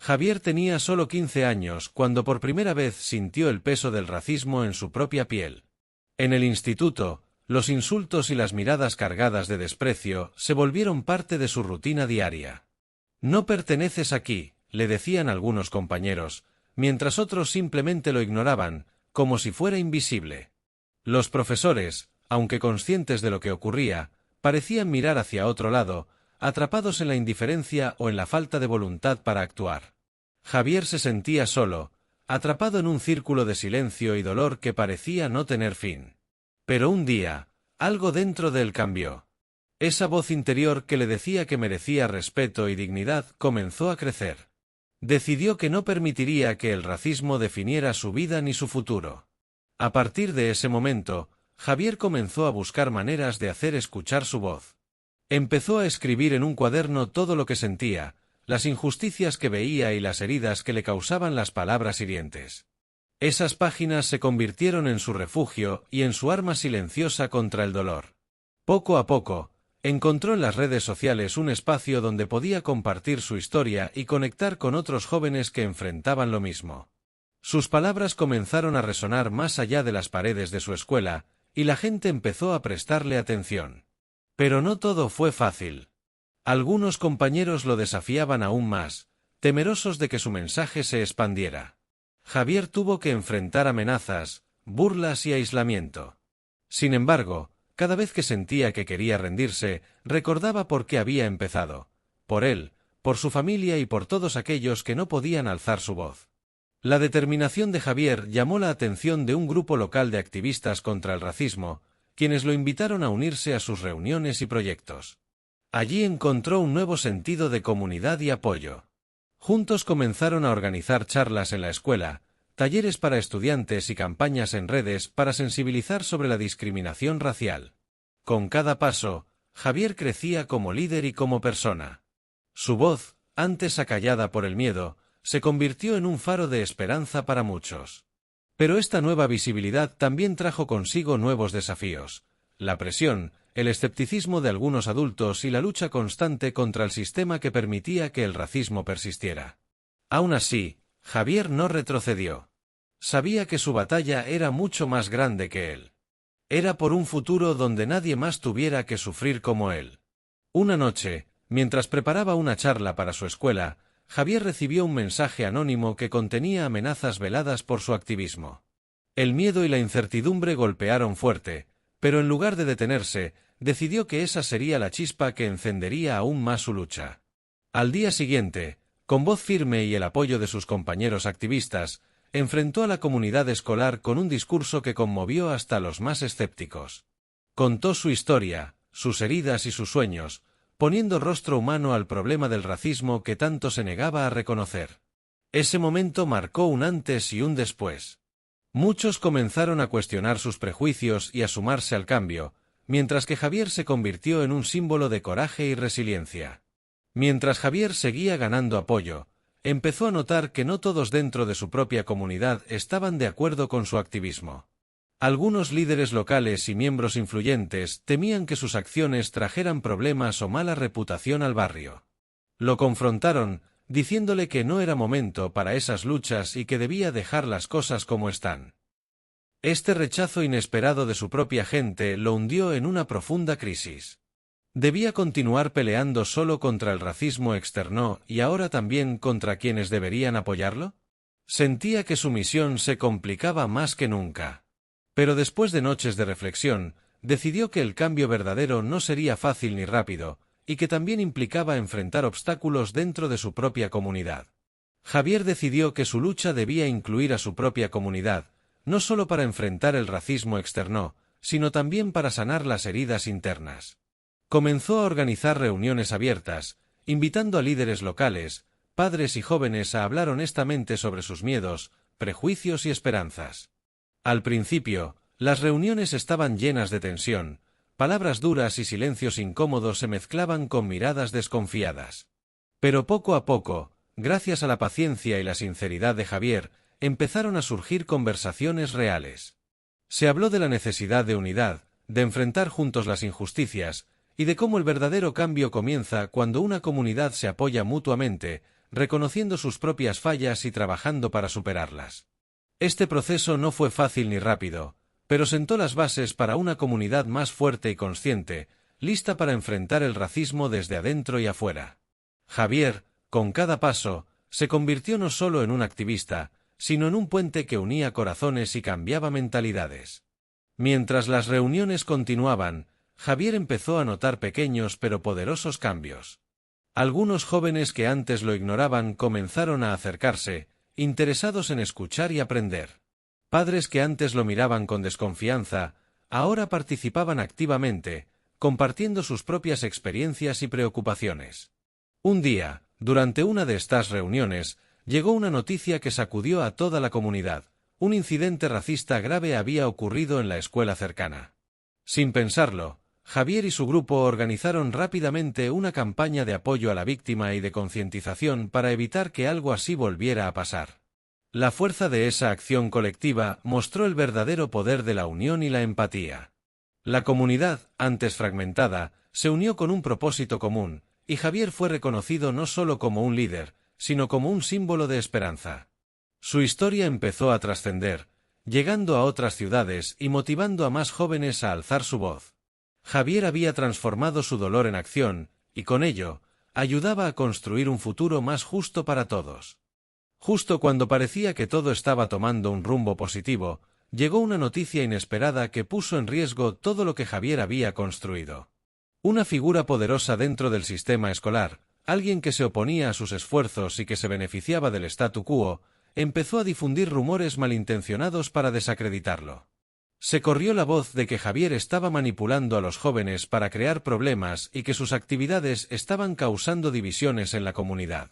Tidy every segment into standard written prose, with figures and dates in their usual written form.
Javier tenía solo 15 años cuando por primera vez sintió el peso del racismo en su propia piel. En el instituto, los insultos y las miradas cargadas de desprecio se volvieron parte de su rutina diaria. «No perteneces aquí», le decían algunos compañeros, mientras otros simplemente lo ignoraban, como si fuera invisible. Los profesores, aunque conscientes de lo que ocurría, parecían mirar hacia otro lado, atrapados en la indiferencia o en la falta de voluntad para actuar. Javier se sentía solo, atrapado en un círculo de silencio y dolor que parecía no tener fin. Pero un día, algo dentro de él cambió. Esa voz interior que le decía que merecía respeto y dignidad comenzó a crecer. Decidió que no permitiría que el racismo definiera su vida ni su futuro. A partir de ese momento, Javier comenzó a buscar maneras de hacer escuchar su voz. Empezó a escribir en un cuaderno todo lo que sentía, las injusticias que veía y las heridas que le causaban las palabras hirientes. Esas páginas se convirtieron en su refugio y en su arma silenciosa contra el dolor. Poco a poco, encontró en las redes sociales un espacio donde podía compartir su historia y conectar con otros jóvenes que enfrentaban lo mismo. Sus palabras comenzaron a resonar más allá de las paredes de su escuela, y la gente empezó a prestarle atención. Pero no todo fue fácil. Algunos compañeros lo desafiaban aún más, temerosos de que su mensaje se expandiera. Javier tuvo que enfrentar amenazas, burlas y aislamiento. Sin embargo, cada vez que sentía que quería rendirse, recordaba por qué había empezado. Por él, por su familia y por todos aquellos que no podían alzar su voz. La determinación de Javier llamó la atención de un grupo local de activistas contra el racismo, quienes lo invitaron a unirse a sus reuniones y proyectos. Allí encontró un nuevo sentido de comunidad y apoyo. Juntos comenzaron a organizar charlas en la escuela, talleres para estudiantes y campañas en redes para sensibilizar sobre la discriminación racial. Con cada paso, Javier crecía como líder y como persona. Su voz, antes acallada por el miedo, se convirtió en un faro de esperanza para muchos. Pero esta nueva visibilidad también trajo consigo nuevos desafíos: la presión, el escepticismo de algunos adultos y la lucha constante contra el sistema que permitía que el racismo persistiera. Aún así, Javier no retrocedió. Sabía que su batalla era mucho más grande que él. Era por un futuro donde nadie más tuviera que sufrir como él. Una noche, mientras preparaba una charla para su escuela, Javier recibió un mensaje anónimo que contenía amenazas veladas por su activismo. El miedo y la incertidumbre golpearon fuerte, pero en lugar de detenerse, decidió que esa sería la chispa que encendería aún más su lucha. Al día siguiente, con voz firme y el apoyo de sus compañeros activistas, enfrentó a la comunidad escolar con un discurso que conmovió hasta los más escépticos. Contó su historia, sus heridas y sus sueños, poniendo rostro humano al problema del racismo que tanto se negaba a reconocer. Ese momento marcó un antes y un después. Muchos comenzaron a cuestionar sus prejuicios y a sumarse al cambio, mientras que Javier se convirtió en un símbolo de coraje y resiliencia. Mientras Javier seguía ganando apoyo, empezó a notar que no todos dentro de su propia comunidad estaban de acuerdo con su activismo. Algunos líderes locales y miembros influyentes temían que sus acciones trajeran problemas o mala reputación al barrio. Lo confrontaron, diciéndole que no era momento para esas luchas y que debía dejar las cosas como están. Este rechazo inesperado de su propia gente lo hundió en una profunda crisis. ¿Debía continuar peleando solo contra el racismo externo y ahora también contra quienes deberían apoyarlo? Sentía que su misión se complicaba más que nunca. Pero después de noches de reflexión, decidió que el cambio verdadero no sería fácil ni rápido, y que también implicaba enfrentar obstáculos dentro de su propia comunidad. Javier decidió que su lucha debía incluir a su propia comunidad, no solo para enfrentar el racismo externo, sino también para sanar las heridas internas. Comenzó a organizar reuniones abiertas, invitando a líderes locales, padres y jóvenes a hablar honestamente sobre sus miedos, prejuicios y esperanzas. Al principio, las reuniones estaban llenas de tensión, palabras duras y silencios incómodos se mezclaban con miradas desconfiadas. Pero poco a poco, gracias a la paciencia y la sinceridad de Javier, empezaron a surgir conversaciones reales. Se habló de la necesidad de unidad, de enfrentar juntos las injusticias, y de cómo el verdadero cambio comienza cuando una comunidad se apoya mutuamente, reconociendo sus propias fallas y trabajando para superarlas. Este proceso no fue fácil ni rápido, pero sentó las bases para una comunidad más fuerte y consciente, lista para enfrentar el racismo desde adentro y afuera. Javier, con cada paso, se convirtió no solo en un activista, sino en un puente que unía corazones y cambiaba mentalidades. Mientras las reuniones continuaban, Javier empezó a notar pequeños pero poderosos cambios. Algunos jóvenes que antes lo ignoraban comenzaron a acercarse, interesados en escuchar y aprender. Padres que antes lo miraban con desconfianza, ahora participaban activamente, compartiendo sus propias experiencias y preocupaciones. Un día, durante una de estas reuniones, llegó una noticia que sacudió a toda la comunidad. Un incidente racista grave había ocurrido en la escuela cercana. Sin pensarlo, Javier y su grupo organizaron rápidamente una campaña de apoyo a la víctima y de concientización para evitar que algo así volviera a pasar. La fuerza de esa acción colectiva mostró el verdadero poder de la unión y la empatía. La comunidad, antes fragmentada, se unió con un propósito común, y Javier fue reconocido no solo como un líder, sino como un símbolo de esperanza. Su historia empezó a trascender, llegando a otras ciudades y motivando a más jóvenes a alzar su voz. Javier había transformado su dolor en acción, y con ello, ayudaba a construir un futuro más justo para todos. Justo cuando parecía que todo estaba tomando un rumbo positivo, llegó una noticia inesperada que puso en riesgo todo lo que Javier había construido. Una figura poderosa dentro del sistema escolar, alguien que se oponía a sus esfuerzos y que se beneficiaba del statu quo, empezó a difundir rumores malintencionados para desacreditarlo. Se corrió la voz de que Javier estaba manipulando a los jóvenes para crear problemas y que sus actividades estaban causando divisiones en la comunidad.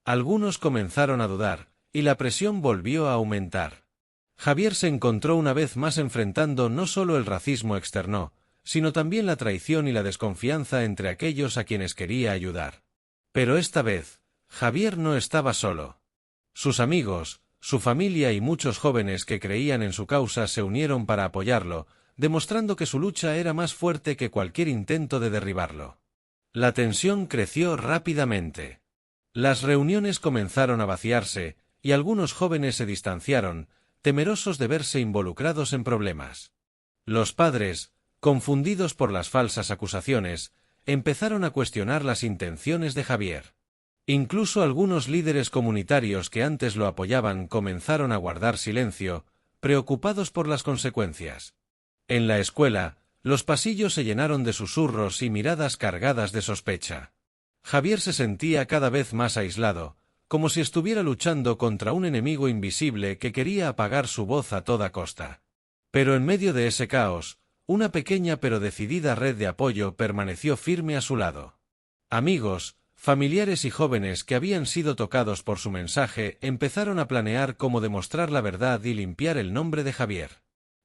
Algunos comenzaron a dudar, y la presión volvió a aumentar. Javier se encontró una vez más enfrentando no solo el racismo externo, sino también la traición y la desconfianza entre aquellos a quienes quería ayudar. Pero esta vez, Javier no estaba solo. Sus amigos, su familia y muchos jóvenes que creían en su causa se unieron para apoyarlo, demostrando que su lucha era más fuerte que cualquier intento de derribarlo. La tensión creció rápidamente. Las reuniones comenzaron a vaciarse, y algunos jóvenes se distanciaron, temerosos de verse involucrados en problemas. Los padres, confundidos por las falsas acusaciones, empezaron a cuestionar las intenciones de Javier. Incluso algunos líderes comunitarios que antes lo apoyaban comenzaron a guardar silencio, preocupados por las consecuencias. En la escuela, los pasillos se llenaron de susurros y miradas cargadas de sospecha. Javier se sentía cada vez más aislado, como si estuviera luchando contra un enemigo invisible que quería apagar su voz a toda costa. Pero en medio de ese caos, una pequeña pero decidida red de apoyo permaneció firme a su lado. Amigos, familiares y jóvenes que habían sido tocados por su mensaje empezaron a planear cómo demostrar la verdad y limpiar el nombre de Javier.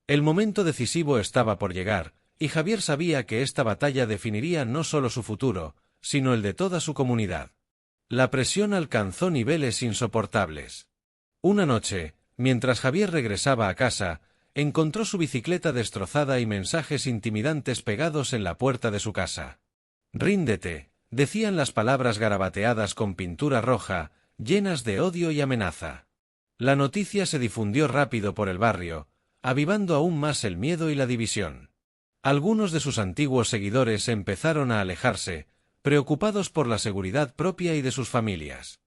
El momento decisivo estaba por llegar, y Javier sabía que esta batalla definiría no solo su futuro, sino el de toda su comunidad. La presión alcanzó niveles insoportables. Una noche, mientras Javier regresaba a casa, encontró su bicicleta destrozada y mensajes intimidantes pegados en la puerta de su casa. «Ríndete», decían las palabras garabateadas con pintura roja, llenas de odio y amenaza. La noticia se difundió rápido por el barrio, avivando aún más el miedo y la división. Algunos de sus antiguos seguidores empezaron a alejarse, preocupados por la seguridad propia y de sus familias.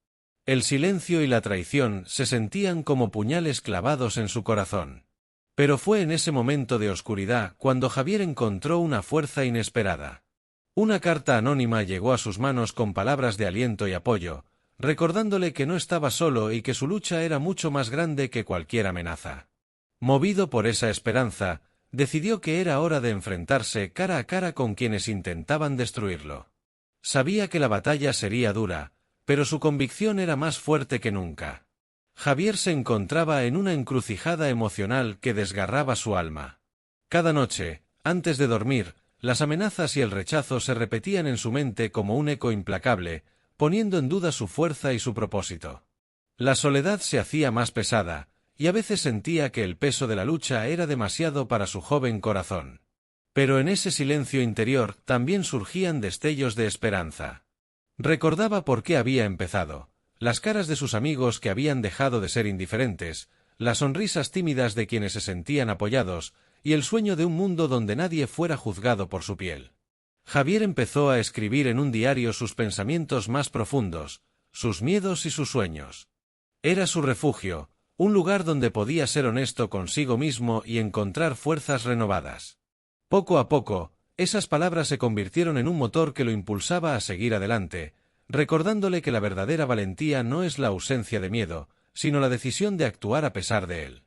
El silencio y la traición se sentían como puñales clavados en su corazón. Pero fue en ese momento de oscuridad cuando Javier encontró una fuerza inesperada. Una carta anónima llegó a sus manos con palabras de aliento y apoyo, recordándole que no estaba solo y que su lucha era mucho más grande que cualquier amenaza. Movido por esa esperanza, decidió que era hora de enfrentarse cara a cara con quienes intentaban destruirlo. Sabía que la batalla sería dura, pero su convicción era más fuerte que nunca. Javier se encontraba en una encrucijada emocional que desgarraba su alma. Cada noche, antes de dormir, las amenazas y el rechazo se repetían en su mente como un eco implacable, poniendo en duda su fuerza y su propósito. La soledad se hacía más pesada, y a veces sentía que el peso de la lucha era demasiado para su joven corazón. Pero en ese silencio interior también surgían destellos de esperanza. Recordaba por qué había empezado, las caras de sus amigos que habían dejado de ser indiferentes, las sonrisas tímidas de quienes se sentían apoyados, y el sueño de un mundo donde nadie fuera juzgado por su piel. Javier empezó a escribir en un diario sus pensamientos más profundos, sus miedos y sus sueños. Era su refugio, un lugar donde podía ser honesto consigo mismo y encontrar fuerzas renovadas. Poco a poco, esas palabras se convirtieron en un motor que lo impulsaba a seguir adelante, recordándole que la verdadera valentía no es la ausencia de miedo, sino la decisión de actuar a pesar de él.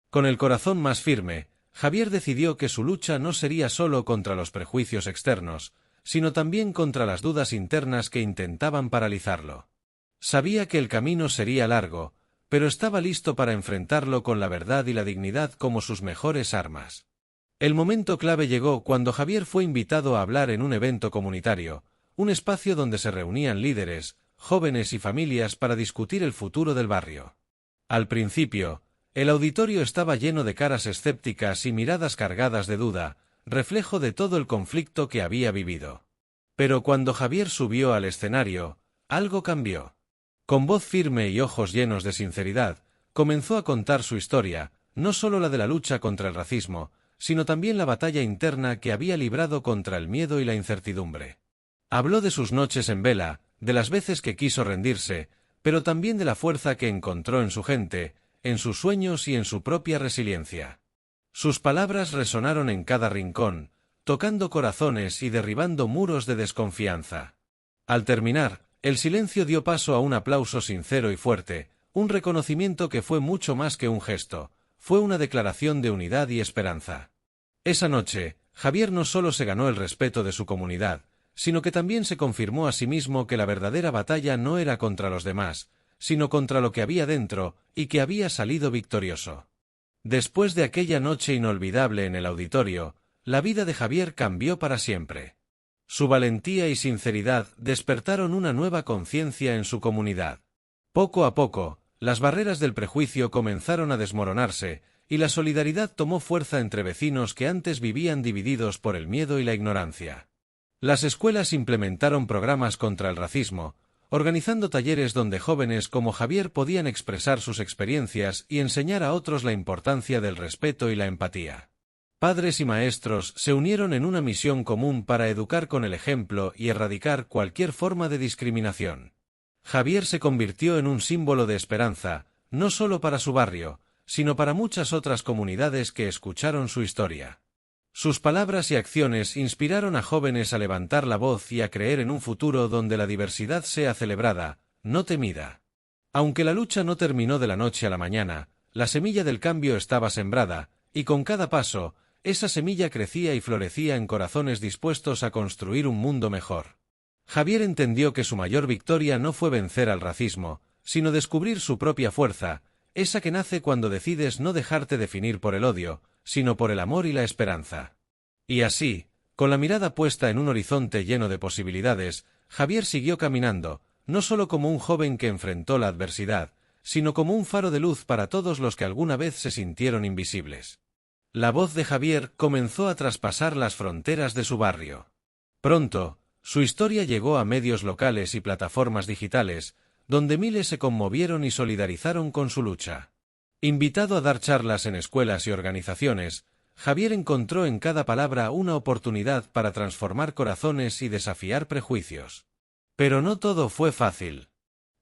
Con el corazón más firme, Javier decidió que su lucha no sería solo contra los prejuicios externos, sino también contra las dudas internas que intentaban paralizarlo. Sabía que el camino sería largo, pero estaba listo para enfrentarlo con la verdad y la dignidad como sus mejores armas. El momento clave llegó cuando Javier fue invitado a hablar en un evento comunitario, un espacio donde se reunían líderes, jóvenes y familias para discutir el futuro del barrio. Al principio, el auditorio estaba lleno de caras escépticas y miradas cargadas de duda, reflejo de todo el conflicto que había vivido. Pero cuando Javier subió al escenario, algo cambió. Con voz firme y ojos llenos de sinceridad, comenzó a contar su historia, no solo la de la lucha contra el racismo, sino también la batalla interna que había librado contra el miedo y la incertidumbre. Habló de sus noches en vela, de las veces que quiso rendirse, pero también de la fuerza que encontró en su gente, en sus sueños y en su propia resiliencia. Sus palabras resonaron en cada rincón, tocando corazones y derribando muros de desconfianza. Al terminar, el silencio dio paso a un aplauso sincero y fuerte, un reconocimiento que fue mucho más que un gesto, fue una declaración de unidad y esperanza. Esa noche, Javier no solo se ganó el respeto de su comunidad, sino que también se confirmó a sí mismo que la verdadera batalla no era contra los demás, sino contra lo que había dentro, y que había salido victorioso. Después de aquella noche inolvidable en el auditorio, la vida de Javier cambió para siempre. Su valentía y sinceridad despertaron una nueva conciencia en su comunidad. Poco a poco, las barreras del prejuicio comenzaron a desmoronarse, y la solidaridad tomó fuerza entre vecinos que antes vivían divididos por el miedo y la ignorancia. Las escuelas implementaron programas contra el racismo, organizando talleres donde jóvenes como Javier podían expresar sus experiencias y enseñar a otros la importancia del respeto y la empatía. Padres y maestros se unieron en una misión común para educar con el ejemplo y erradicar cualquier forma de discriminación. Javier se convirtió en un símbolo de esperanza, no solo para su barrio, sino para muchas otras comunidades que escucharon su historia. Sus palabras y acciones inspiraron a jóvenes a levantar la voz y a creer en un futuro donde la diversidad sea celebrada, no temida. Aunque la lucha no terminó de la noche a la mañana, la semilla del cambio estaba sembrada, y con cada paso, esa semilla crecía y florecía en corazones dispuestos a construir un mundo mejor. Javier entendió que su mayor victoria no fue vencer al racismo, sino descubrir su propia fuerza, esa que nace cuando decides no dejarte definir por el odio, sino por el amor y la esperanza. Y así, con la mirada puesta en un horizonte lleno de posibilidades, Javier siguió caminando, no solo como un joven que enfrentó la adversidad, sino como un faro de luz para todos los que alguna vez se sintieron invisibles. La voz de Javier comenzó a traspasar las fronteras de su barrio. Pronto, su historia llegó a medios locales y plataformas digitales, donde miles se conmovieron y solidarizaron con su lucha. Invitado a dar charlas en escuelas y organizaciones, Javier encontró en cada palabra una oportunidad para transformar corazones y desafiar prejuicios. Pero no todo fue fácil.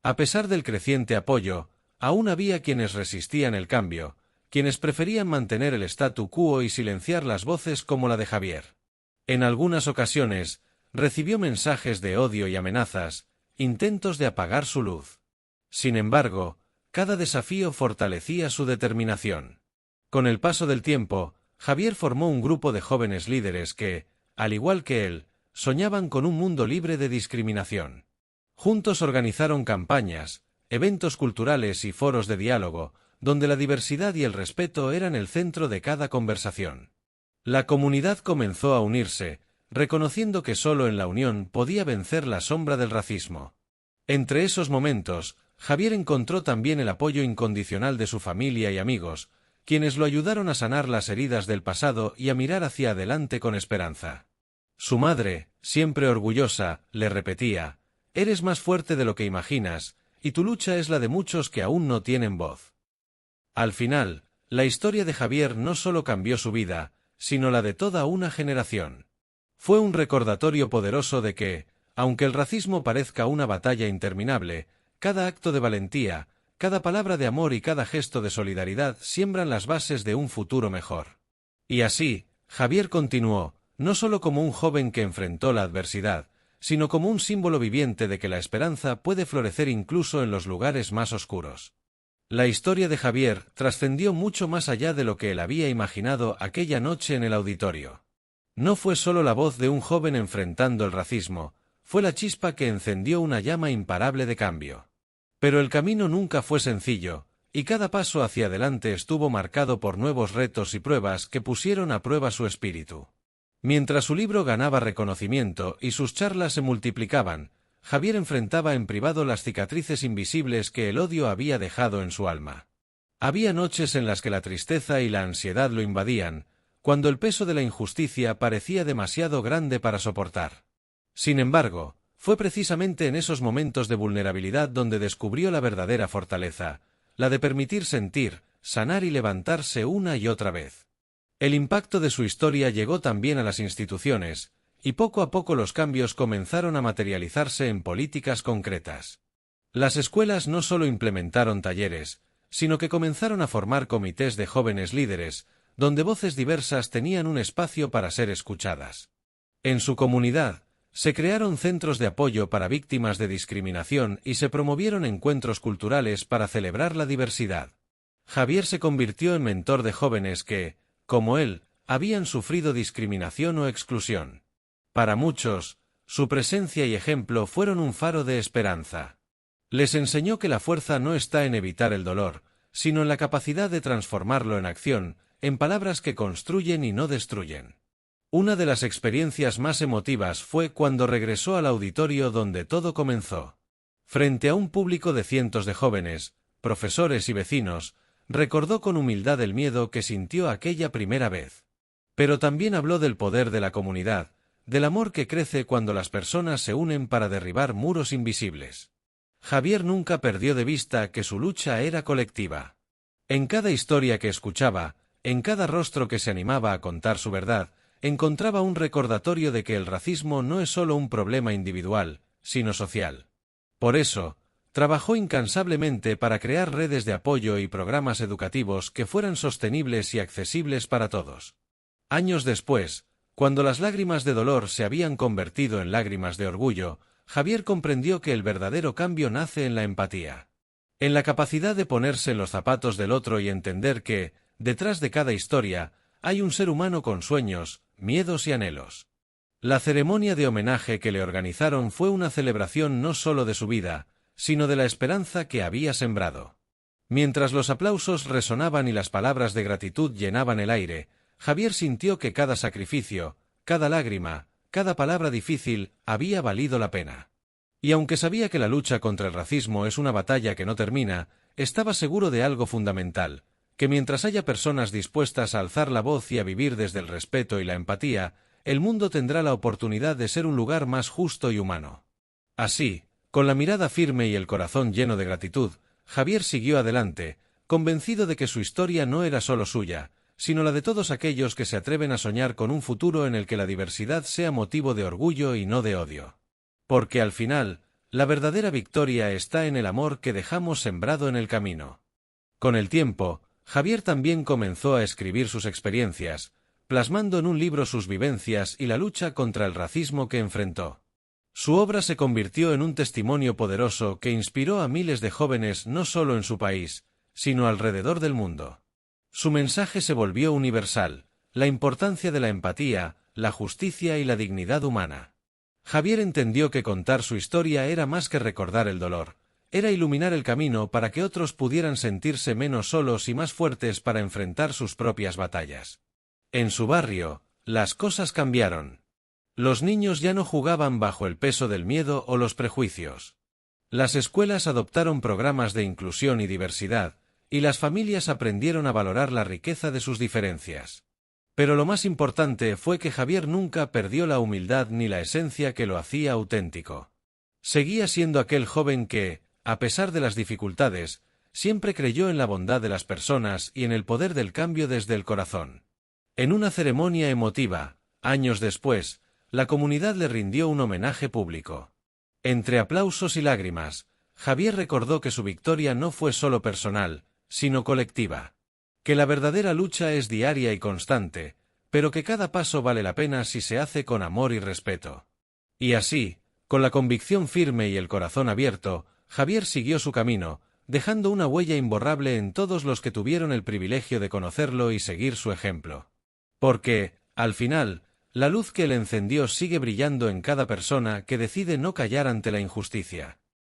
A pesar del creciente apoyo, aún había quienes resistían el cambio, quienes preferían mantener el statu quo y silenciar las voces como la de Javier. En algunas ocasiones, recibió mensajes de odio y amenazas, intentos de apagar su luz. Sin embargo, cada desafío fortalecía su determinación. Con el paso del tiempo, Javier formó un grupo de jóvenes líderes que, al igual que él, soñaban con un mundo libre de discriminación. Juntos organizaron campañas, eventos culturales y foros de diálogo, donde la diversidad y el respeto eran el centro de cada conversación. La comunidad comenzó a unirse, reconociendo que solo en la unión podía vencer la sombra del racismo. Entre esos momentos, Javier encontró también el apoyo incondicional de su familia y amigos, quienes lo ayudaron a sanar las heridas del pasado y a mirar hacia adelante con esperanza. Su madre, siempre orgullosa, le repetía: «Eres más fuerte de lo que imaginas», y tu lucha es la de muchos que aún no tienen voz. Al final, la historia de Javier no solo cambió su vida, sino la de toda una generación. Fue un recordatorio poderoso de que, aunque el racismo parezca una batalla interminable, cada acto de valentía, cada palabra de amor y cada gesto de solidaridad siembran las bases de un futuro mejor. Y así, Javier continuó, no solo como un joven que enfrentó la adversidad, sino como un símbolo viviente de que la esperanza puede florecer incluso en los lugares más oscuros. La historia de Javier trascendió mucho más allá de lo que él había imaginado aquella noche en el auditorio. No fue solo la voz de un joven enfrentando el racismo, fue la chispa que encendió una llama imparable de cambio. Pero el camino nunca fue sencillo, y cada paso hacia adelante estuvo marcado por nuevos retos y pruebas que pusieron a prueba su espíritu. Mientras su libro ganaba reconocimiento y sus charlas se multiplicaban, Javier enfrentaba en privado las cicatrices invisibles que el odio había dejado en su alma. Había noches en las que la tristeza y la ansiedad lo invadían, cuando el peso de la injusticia parecía demasiado grande para soportar. Sin embargo, fue precisamente en esos momentos de vulnerabilidad donde descubrió la verdadera fortaleza, la de permitir sentir, sanar y levantarse una y otra vez. El impacto de su historia llegó también a las instituciones, y poco a poco los cambios comenzaron a materializarse en políticas concretas. Las escuelas no solo implementaron talleres, sino que comenzaron a formar comités de jóvenes líderes, donde voces diversas tenían un espacio para ser escuchadas. En su comunidad, se crearon centros de apoyo para víctimas de discriminación y se promovieron encuentros culturales para celebrar la diversidad. Javier se convirtió en mentor de jóvenes que, como él, habían sufrido discriminación o exclusión. Para muchos, su presencia y ejemplo fueron un faro de esperanza. Les enseñó que la fuerza no está en evitar el dolor, sino en la capacidad de transformarlo en acción, en palabras que construyen y no destruyen. Una de las experiencias más emotivas fue cuando regresó al auditorio donde todo comenzó. Frente a un público de cientos de jóvenes, profesores y vecinos, recordó con humildad el miedo que sintió aquella primera vez. Pero también habló del poder de la comunidad, del amor que crece cuando las personas se unen para derribar muros invisibles. Javier nunca perdió de vista que su lucha era colectiva. En cada historia que escuchaba, en cada rostro que se animaba a contar su verdad, encontraba un recordatorio de que el racismo no es solo un problema individual, sino social. Por eso, trabajó incansablemente para crear redes de apoyo y programas educativos que fueran sostenibles y accesibles para todos. Años después, cuando las lágrimas de dolor se habían convertido en lágrimas de orgullo, Javier comprendió que el verdadero cambio nace en la empatía. En la capacidad de ponerse en los zapatos del otro y entender que, detrás de cada historia, hay un ser humano con sueños, miedos y anhelos. La ceremonia de homenaje que le organizaron fue una celebración no solo de su vida, sino de la esperanza que había sembrado. Mientras los aplausos resonaban y las palabras de gratitud llenaban el aire, Javier sintió que cada sacrificio, cada lágrima, cada palabra difícil había valido la pena. Y aunque sabía que la lucha contra el racismo es una batalla que no termina, estaba seguro de algo fundamental, que mientras haya personas dispuestas a alzar la voz y a vivir desde el respeto y la empatía, el mundo tendrá la oportunidad de ser un lugar más justo y humano. Así, con la mirada firme y el corazón lleno de gratitud, Javier siguió adelante, convencido de que su historia no era solo suya, sino la de todos aquellos que se atreven a soñar con un futuro en el que la diversidad sea motivo de orgullo y no de odio. Porque al final, la verdadera victoria está en el amor que dejamos sembrado en el camino. Con el tiempo, Javier también comenzó a escribir sus experiencias, plasmando en un libro sus vivencias y la lucha contra el racismo que enfrentó. Su obra se convirtió en un testimonio poderoso que inspiró a miles de jóvenes no solo en su país, sino alrededor del mundo. Su mensaje se volvió universal, la importancia de la empatía, la justicia y la dignidad humana. Javier entendió que contar su historia era más que recordar el dolor, era iluminar el camino para que otros pudieran sentirse menos solos y más fuertes para enfrentar sus propias batallas. En su barrio, las cosas cambiaron. Los niños ya no jugaban bajo el peso del miedo o los prejuicios. Las escuelas adoptaron programas de inclusión y diversidad, y las familias aprendieron a valorar la riqueza de sus diferencias. Pero lo más importante fue que Javier nunca perdió la humildad ni la esencia que lo hacía auténtico. Seguía siendo aquel joven que, a pesar de las dificultades, siempre creyó en la bondad de las personas y en el poder del cambio desde el corazón. En una ceremonia emotiva, años después, la comunidad le rindió un homenaje público. Entre aplausos y lágrimas, Javier recordó que su victoria no fue solo personal, sino colectiva. Que la verdadera lucha es diaria y constante, pero que cada paso vale la pena si se hace con amor y respeto. Y así, con la convicción firme y el corazón abierto, Javier siguió su camino, dejando una huella imborrable en todos los que tuvieron el privilegio de conocerlo y seguir su ejemplo. Porque, al final, la luz que él encendió sigue brillando en cada persona que decide no callar ante la injusticia.